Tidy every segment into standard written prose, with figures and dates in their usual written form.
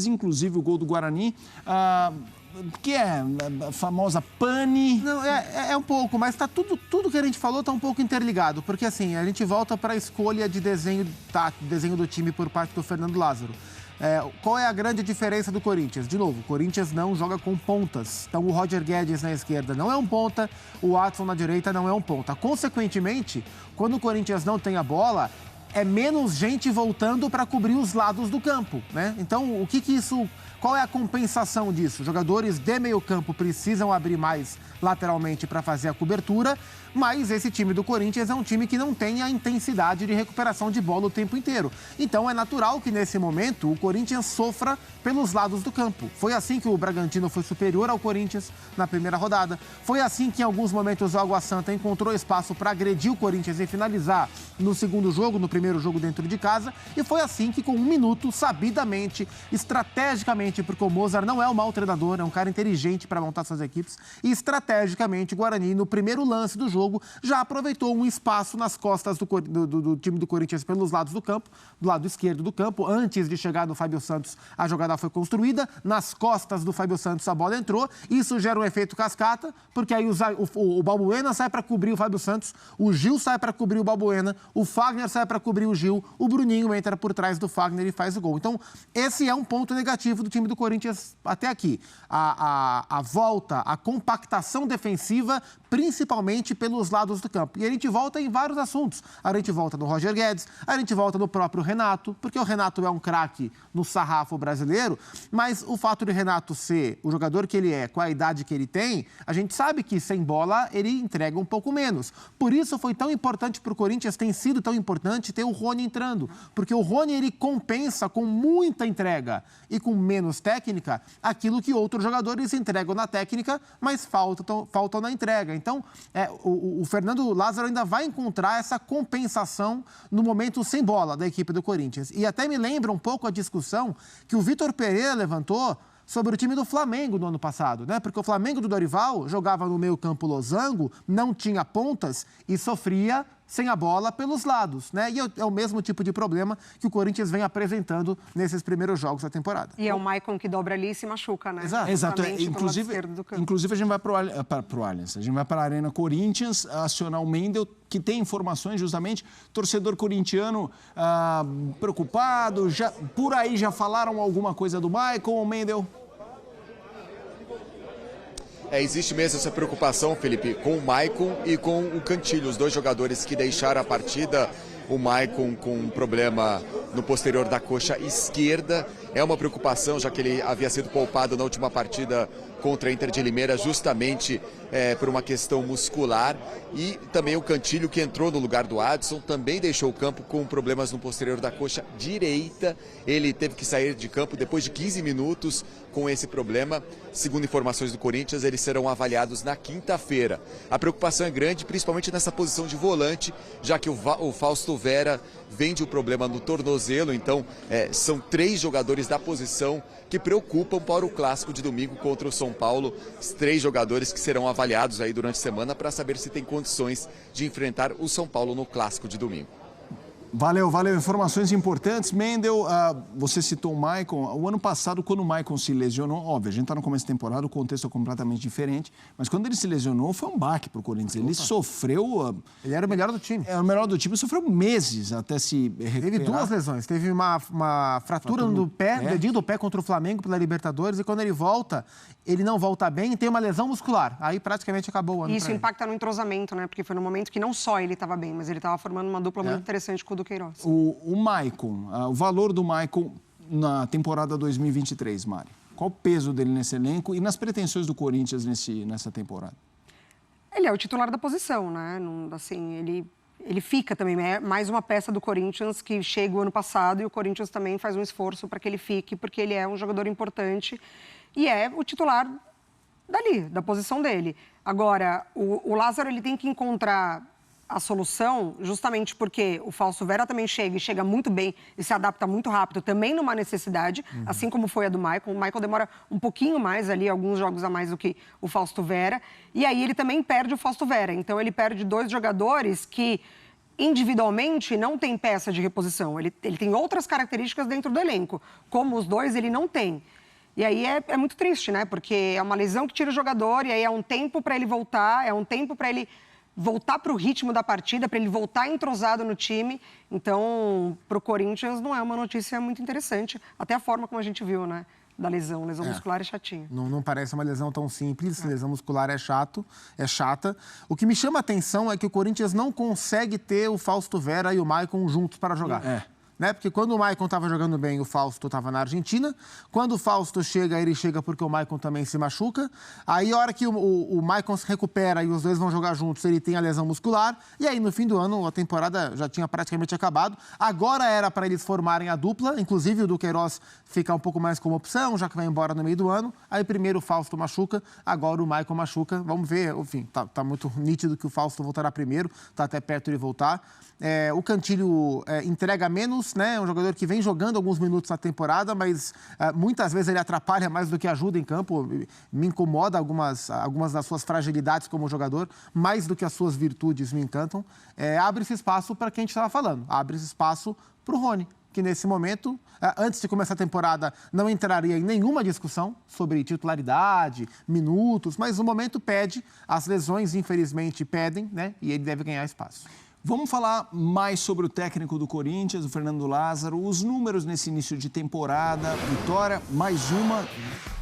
inclusive o gol do Guarani, que é a famosa pane. Não, é um pouco, mas tá tudo que a gente falou tá um pouco interligado, porque assim, a gente volta para a escolha de desenho do time por parte do Fernando Lázaro. Qual é a grande diferença do Corinthians? De novo, o Corinthians não joga com pontas. Então o Roger Guedes na esquerda não é um ponta, o Watson na direita não é um ponta. Consequentemente, quando o Corinthians não tem a bola, é menos gente voltando para cobrir os lados do campo, né? Então, qual é a compensação disso? Os jogadores de meio campo precisam abrir mais lateralmente para fazer a cobertura, mas esse time do Corinthians é um time que não tem a intensidade de recuperação de bola o tempo inteiro. Então é natural que nesse momento o Corinthians sofra pelos lados do campo. Foi assim que o Bragantino foi superior ao Corinthians na primeira rodada. Foi assim que em alguns momentos o Água Santa encontrou espaço para agredir o Corinthians e finalizar no segundo jogo, no primeiro jogo dentro de casa. E foi assim que com 1 minuto, sabidamente, estrategicamente, porque o Mozart não é um mau treinador, é um cara inteligente para montar suas equipes, e estrategicamente o Guarani, no primeiro lance do jogo, já aproveitou um espaço nas costas do time do Corinthians pelos lados do campo, do lado esquerdo do campo. Antes de chegar no Fábio Santos, a jogada foi construída, nas costas do Fábio Santos a bola entrou, isso gera um efeito cascata, porque aí o Balbuena sai para cobrir o Fábio Santos, o Gil sai para cobrir o Balbuena, o Fagner sai para cobrir o Gil, o Bruninho entra por trás do Fagner e faz o gol. Então, esse é um ponto negativo do time do Corinthians até aqui. A volta, a compactação defensiva, principalmente pelos lados do campo. E a gente volta em vários assuntos. A gente volta no Roger Guedes, a gente volta no próprio Renato, porque o Renato é um craque no sarrafo brasileiro, mas o fato de Renato ser o jogador que ele é, com a idade que ele tem, a gente sabe que sem bola ele entrega um pouco menos. Por isso foi tão importante para o Corinthians, tem sido tão importante ter o Rony entrando, porque o Rony ele compensa com muita entrega e com menos técnica aquilo que outros jogadores entregam na técnica, mas faltam na entrega. Então, o Fernando Lázaro ainda vai encontrar essa compensação no momento sem bola da equipe do Corinthians. E até me lembra um pouco a discussão que o Vitor Pereira levantou sobre o time do Flamengo no ano passado, né? Porque o Flamengo do Dorival jogava no meio-campo losango, não tinha pontas e sofria sem a bola pelos lados, né? E é o mesmo tipo de problema que o Corinthians vem apresentando nesses primeiros jogos da temporada. E é o Maicon que dobra ali e se machuca, né? Exato. Inclusive a gente vai para o Allianz, a gente vai para a Arena Corinthians acionar o Mendel, que tem informações justamente, torcedor corintiano preocupado, por aí já falaram alguma coisa do Maicon, Mendel? Existe mesmo essa preocupação, Felipe, com o Maicon e com o Cantilho, os dois jogadores que deixaram a partida. O Maicon com um problema no posterior da coxa esquerda. É uma preocupação, já que ele havia sido poupado na última partida contra a Inter de Limeira, justamente por uma questão muscular. E também o Cantilho, que entrou no lugar do Adson, também deixou o campo com problemas no posterior da coxa direita. Ele teve que sair de campo depois de 15 minutos com esse problema. Segundo informações do Corinthians, eles serão avaliados na quinta-feira. A preocupação é grande, principalmente nessa posição de volante, já que o Fausto Vera vem de um problema no tornozelo. Então, são 3 jogadores da posição que preocupam para o clássico de domingo contra o São Paulo. Os 3 jogadores que serão avaliados aí durante a semana para saber se tem condições de enfrentar o São Paulo no clássico de domingo. Valeu. Informações importantes. Mendel, você citou o Maicon. O ano passado, quando o Maicon se lesionou, óbvio, a gente está no começo da temporada, o contexto é completamente diferente, mas quando ele se lesionou, foi um baque para o Corinthians. Ele sofreu... Ele era o melhor do time. Era o melhor do time, sofreu meses até se recuperar. Teve 2 lesões. Teve uma fratura no pé, no dedinho do pé contra o Flamengo pela Libertadores, e quando ele volta, ele não volta bem e tem uma lesão muscular. Aí praticamente acabou o ano. E isso impacta no entrosamento, né? Porque foi no momento que não só ele estava bem, mas ele estava formando uma dupla muito interessante com o Queiroz. O Maicon, o valor do Maicon na temporada 2023, Mari? Qual o peso dele nesse elenco e nas pretensões do Corinthians nessa temporada? Ele é o titular da posição, né? Assim, ele fica também, é mais uma peça do Corinthians que chega o ano passado e o Corinthians também faz um esforço para que ele fique, porque ele é um jogador importante e é o titular da posição dele. Agora, o Lázaro ele tem que encontrar a solução, justamente porque o Fausto Vera também chega muito bem e se adapta muito rápido, também numa necessidade, assim como foi a do Maicon. O Maicon demora um pouquinho mais ali, alguns jogos a mais do que o Fausto Vera, e aí ele também perde o Fausto Vera. Então ele perde 2 jogadores que individualmente não tem peça de reposição. Ele tem outras características dentro do elenco. Como os dois, ele não tem. E aí é muito triste, né? Porque é uma lesão que tira o jogador e aí é um tempo para ele voltar, é um tempo para ele voltar para o ritmo da partida, para ele voltar entrosado no time. Então, para o Corinthians não é uma notícia muito interessante. Até a forma como a gente viu, né? Da lesão. Lesão muscular é chatinha. Não parece uma lesão tão simples. Lesão muscular é chata. O que me chama a atenção é que o Corinthians não consegue ter o Fausto Vera e o Maicon juntos para jogar. Né? Porque quando o Maicon estava jogando bem, o Fausto estava na Argentina. Quando o Fausto chega, ele chega porque o Maicon também se machuca. Aí, a hora que o Maicon se recupera e os dois vão jogar juntos, ele tem a lesão muscular. E aí, no fim do ano, a temporada já tinha praticamente acabado. Agora era para eles formarem a dupla. Inclusive, o Duqueiroz fica um pouco mais como opção, já que vai embora no meio do ano. Aí, primeiro o Fausto machuca, agora o Maicon machuca. Vamos ver, enfim, tá muito nítido que o Fausto voltará primeiro. Tá até perto de voltar. O Cantilho entrega menos, né? É um jogador que vem jogando alguns minutos na temporada, mas muitas vezes ele atrapalha mais do que ajuda em campo. Me incomoda algumas das suas fragilidades como jogador, mais do que as suas virtudes me encantam. Abre-se espaço para quem a gente estava falando, abre-se espaço para o Rony, que nesse momento, antes de começar a temporada, não entraria em nenhuma discussão sobre titularidade, minutos, mas o momento pede, as lesões infelizmente pedem, né? E ele deve ganhar espaço. Vamos falar mais sobre o técnico do Corinthians, o Fernando Lázaro. Os números nesse início de temporada, vitória, mais uma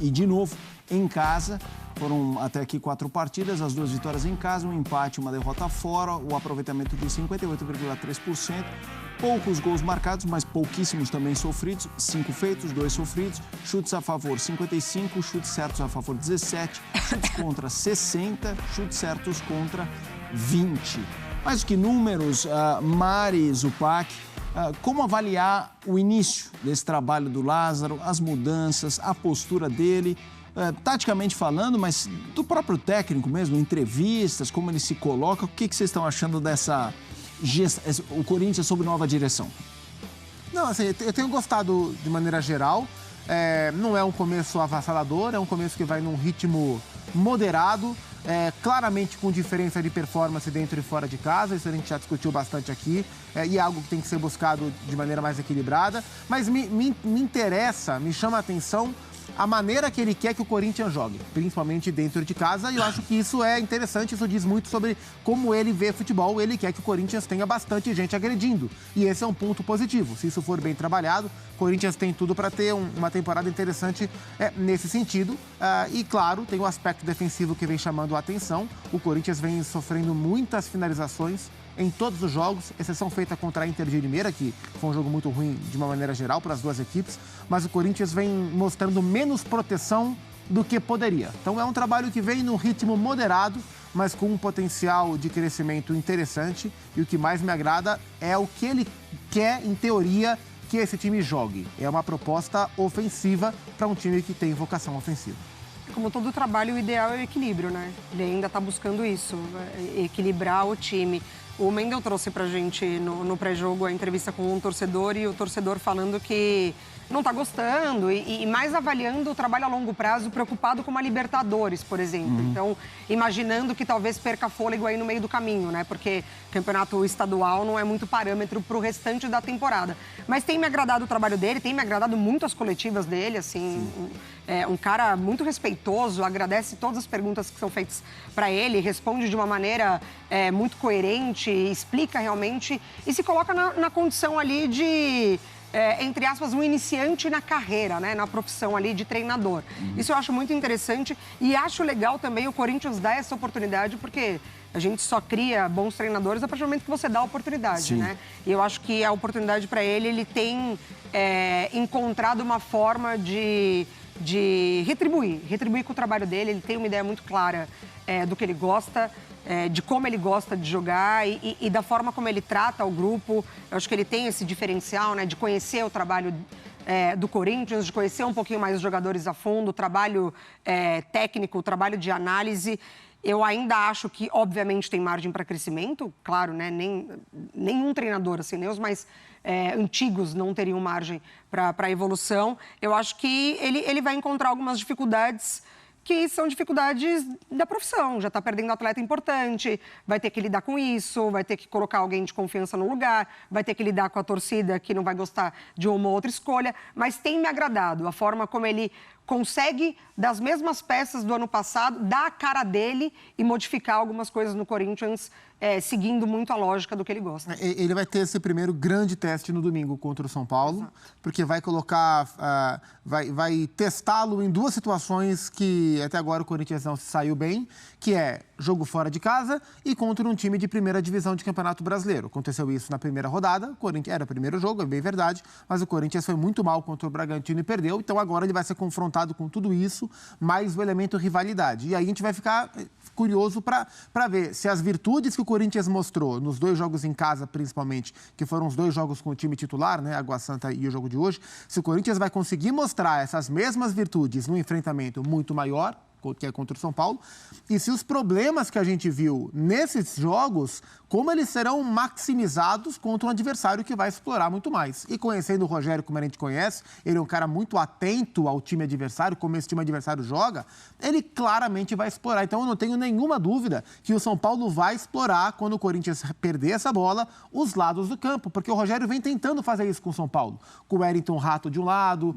e de novo em casa. Foram até aqui 4 partidas, as 2 vitórias em casa, um empate, uma derrota fora, o aproveitamento de 58,3%. Poucos gols marcados, mas pouquíssimos também sofridos. 5 feitos, 2 sofridos. Chutes a favor, 55. Chutes certos a favor, 17. Chutes contra, 60. Chutes certos contra, 20. Mais do que números, Mari, Zupac, como avaliar o início desse trabalho do Lázaro, as mudanças, a postura dele, taticamente falando, mas do próprio técnico mesmo, entrevistas, como ele se coloca, o que vocês estão achando dessa o Corinthians sob nova direção? Não, assim, eu tenho gostado de maneira geral. Não é um começo avassalador, é um começo que vai num ritmo moderado, claramente com diferença de performance dentro e fora de casa, isso a gente já discutiu bastante aqui, e é algo que tem que ser buscado de maneira mais equilibrada, mas me interessa, me chama a atenção a maneira que ele quer que o Corinthians jogue, principalmente dentro de casa, e eu acho que isso é interessante, isso diz muito sobre como ele vê futebol. Ele quer que o Corinthians tenha bastante gente agredindo, e esse é um ponto positivo. Se isso for bem trabalhado, o Corinthians tem tudo para ter uma temporada interessante nesse sentido, e claro, tem o aspecto defensivo que vem chamando a atenção. O Corinthians vem sofrendo muitas finalizações em todos os jogos, exceção feita contra a Inter de Limeira, que foi um jogo muito ruim de uma maneira geral para as duas equipes, mas o Corinthians vem mostrando menos proteção do que poderia. Então é um trabalho que vem num ritmo moderado, mas com um potencial de crescimento interessante, e o que mais me agrada é o que ele quer, em teoria, que esse time jogue. É uma proposta ofensiva para um time que tem vocação ofensiva. Como todo trabalho, o ideal é o equilíbrio, né? Ele ainda está buscando isso, equilibrar o time. O Mendel trouxe pra gente no pré-jogo a entrevista com um torcedor, e o torcedor falando que não está gostando e mais avaliando o trabalho a longo prazo, preocupado com uma Libertadores, por exemplo. Então, imaginando que talvez perca fôlego aí no meio do caminho, né? Porque campeonato estadual não é muito parâmetro para o restante da temporada. Mas tem me agradado o trabalho dele, tem me agradado muito as coletivas dele, assim. Um cara muito respeitoso, agradece todas as perguntas que são feitas para ele, responde de uma maneira muito coerente, explica realmente e se coloca na condição ali de... entre aspas, um iniciante na carreira, né? Na profissão ali de treinador. Isso eu acho muito interessante e acho legal também o Corinthians dar essa oportunidade, porque a gente só cria bons treinadores a partir do momento que você dá a oportunidade, né? E eu acho que a oportunidade para ele tem encontrado uma forma de retribuir com o trabalho dele. Ele tem uma ideia muito clara do que ele gosta, de como ele gosta de jogar e da forma como ele trata o grupo. Eu acho que ele tem esse diferencial, né, de conhecer o trabalho do Corinthians, de conhecer um pouquinho mais os jogadores a fundo, o trabalho técnico, o trabalho de análise. Eu ainda acho que, obviamente, tem margem para crescimento, claro, né? Nenhum treinador, assim, nem os mais antigos não teriam margem para evolução. Eu acho que ele vai encontrar algumas dificuldades que são dificuldades da profissão. Já está perdendo atleta importante, vai ter que lidar com isso, vai ter que colocar alguém de confiança no lugar, vai ter que lidar com a torcida que não vai gostar de uma ou outra escolha. Mas tem me agradado a forma como ele consegue, das mesmas peças do ano passado, dar a cara dele e modificar algumas coisas no Corinthians, seguindo muito a lógica do que ele gosta. Ele vai ter esse primeiro grande teste no domingo contra o São Paulo, exato, porque vai colocar, vai testá-lo em duas situações que até agora o Corinthians não saiu bem, que é jogo fora de casa e contra um time de primeira divisão de Campeonato Brasileiro. Aconteceu isso na primeira rodada, o Corinthians era o primeiro jogo, é bem verdade, mas o Corinthians foi muito mal contra o Bragantino e perdeu, então agora ele vai ser confrontado com tudo isso, mais o elemento rivalidade. E aí a gente vai ficar curioso para ver se as virtudes que o Corinthians mostrou nos dois jogos em casa, principalmente, que foram os dois jogos com o time titular, né, Água Santa e o jogo de hoje, se o Corinthians vai conseguir mostrar essas mesmas virtudes num enfrentamento muito maior, que é contra o São Paulo, e se os problemas que a gente viu nesses jogos, como eles serão maximizados contra um adversário que vai explorar muito mais. E conhecendo o Rogério como a gente conhece, ele é um cara muito atento ao time adversário, como esse time adversário joga, ele claramente vai explorar. Então eu não tenho nenhuma dúvida que o São Paulo vai explorar, quando o Corinthians perder essa bola, os lados do campo, porque o Rogério vem tentando fazer isso com o São Paulo. Com o Wellington Rato de um lado,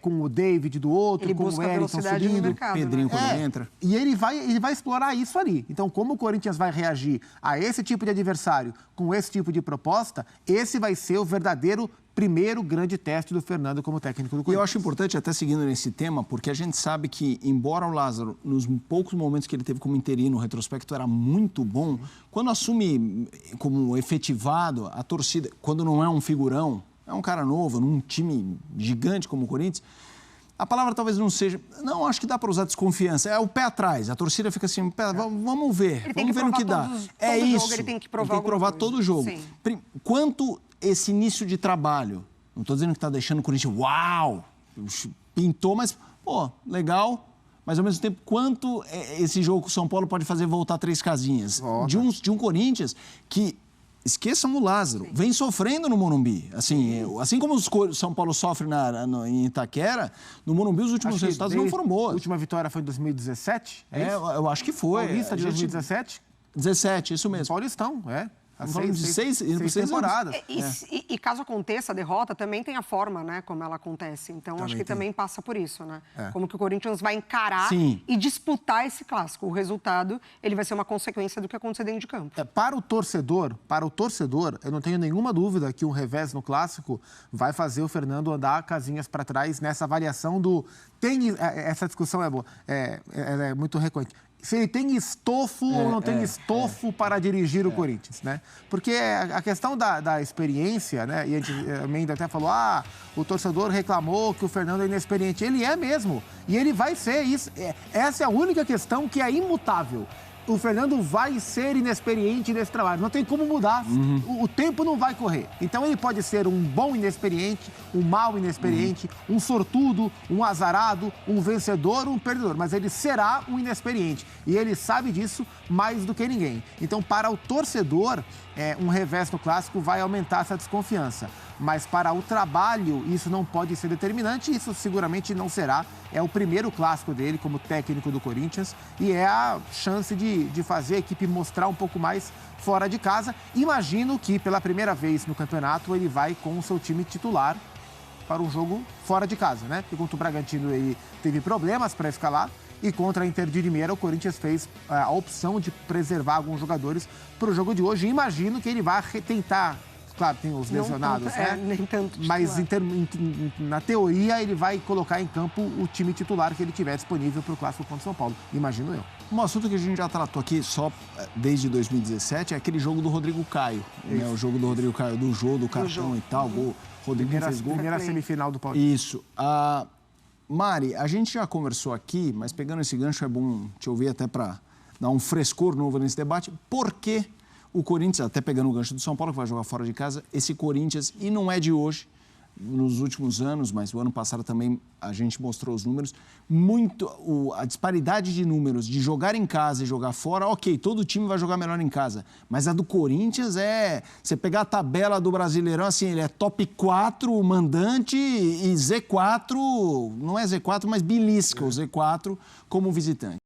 com o David do outro, ele com o Wellington subindo, mercado, Pedrinho, né? quando ele entra. E ele vai explorar isso ali. Então, como o Corinthians vai reagir a esse tipo de adversário com esse tipo de proposta, esse vai ser o verdadeiro primeiro grande teste do Fernando como técnico do Corinthians. E eu acho importante, até seguindo nesse tema, porque a gente sabe que, embora o Lázaro, nos poucos momentos que ele teve como interino, o retrospecto era muito bom, quando assume como efetivado a torcida, quando não é um figurão, é um cara novo, num time gigante como o Corinthians, a palavra talvez não seja... Não, acho que dá para usar desconfiança. É o pé atrás. A torcida fica assim, vamos ver. Vamos ver no que dá. É isso. Ele tem que provar todo o jogo. Sim. Quanto esse início de trabalho, não estou dizendo que está deixando o Corinthians, uau, pintou, mas, pô, legal. Mas, ao mesmo tempo, quanto esse jogo com o São Paulo pode fazer voltar 3 casinhas? De um Corinthians que... Esqueçam o Lázaro, vem sofrendo no Morumbi. Assim como o São Paulo sofre em Itaquera, no Morumbi os últimos resultados não foram bons. A última vitória foi em 2017? Eu acho que foi. Paulista de 2017? 17, isso mesmo. Paulistão, Seis temporadas. E caso aconteça a derrota, também tem a forma, né, como ela acontece. Então, acho que também passa por isso, né? Como que o Corinthians vai encarar e disputar esse clássico. O resultado, ele vai ser uma consequência do que acontecer dentro de campo. Para o torcedor, eu não tenho nenhuma dúvida que um revés no clássico vai fazer o Fernando andar casinhas para trás nessa avaliação do... Essa discussão é boa, ela é muito recorrente. Se ele tem estofo ou não tem estofo para dirigir o Corinthians, né? Porque a questão da experiência, né? E a gente ainda até falou, o torcedor reclamou que o Fernando é inexperiente. Ele é mesmo. E ele vai ser isso. Essa é a única questão que é imutável. O Fernando vai ser inexperiente nesse trabalho. Não tem como mudar. O tempo não vai correr. Então, ele pode ser um bom inexperiente, um mau inexperiente, um sortudo, um azarado, um vencedor, um perdedor. Mas ele será um inexperiente. E ele sabe disso mais do que ninguém. Então, para o torcedor, um revés no clássico vai aumentar essa desconfiança. Mas para o trabalho, isso não pode ser determinante, isso seguramente não será. É o primeiro clássico dele como técnico do Corinthians e é a chance de fazer a equipe mostrar um pouco mais fora de casa. Imagino que pela primeira vez no campeonato ele vai com o seu time titular para um jogo fora de casa, né? Porque contra o Bragantino ele teve problemas para escalar e contra a Inter de Limeira o Corinthians fez a opção de preservar alguns jogadores para o jogo de hoje. E imagino que ele vai tentar... Claro, tem os lesionados, né? Nem tanto mas na teoria ele vai colocar em campo o time titular que ele tiver disponível para o clássico contra o São Paulo, imagino eu. Um assunto que a gente já tratou aqui só desde 2017 é aquele jogo do Rodrigo Caio, né? O jogo do Rodrigo Caio, do jogo, do cartão e tal, o Rodrigo fez gol. Primeira semifinal do Paulista. Isso. Mari, a gente já conversou aqui, mas pegando esse gancho é bom te ouvir até para dar um frescor novo nesse debate. Por que o Corinthians, até pegando o gancho do São Paulo, que vai jogar fora de casa, esse Corinthians, e não é de hoje, nos últimos anos, mas o ano passado também a gente mostrou os números, a disparidade de números de jogar em casa e jogar fora, ok, todo time vai jogar melhor em casa, mas a do Corinthians você pegar a tabela do Brasileirão, assim, ele é top 4 mandante e Z4, não é Z4, mas belisca o Z4 como visitante.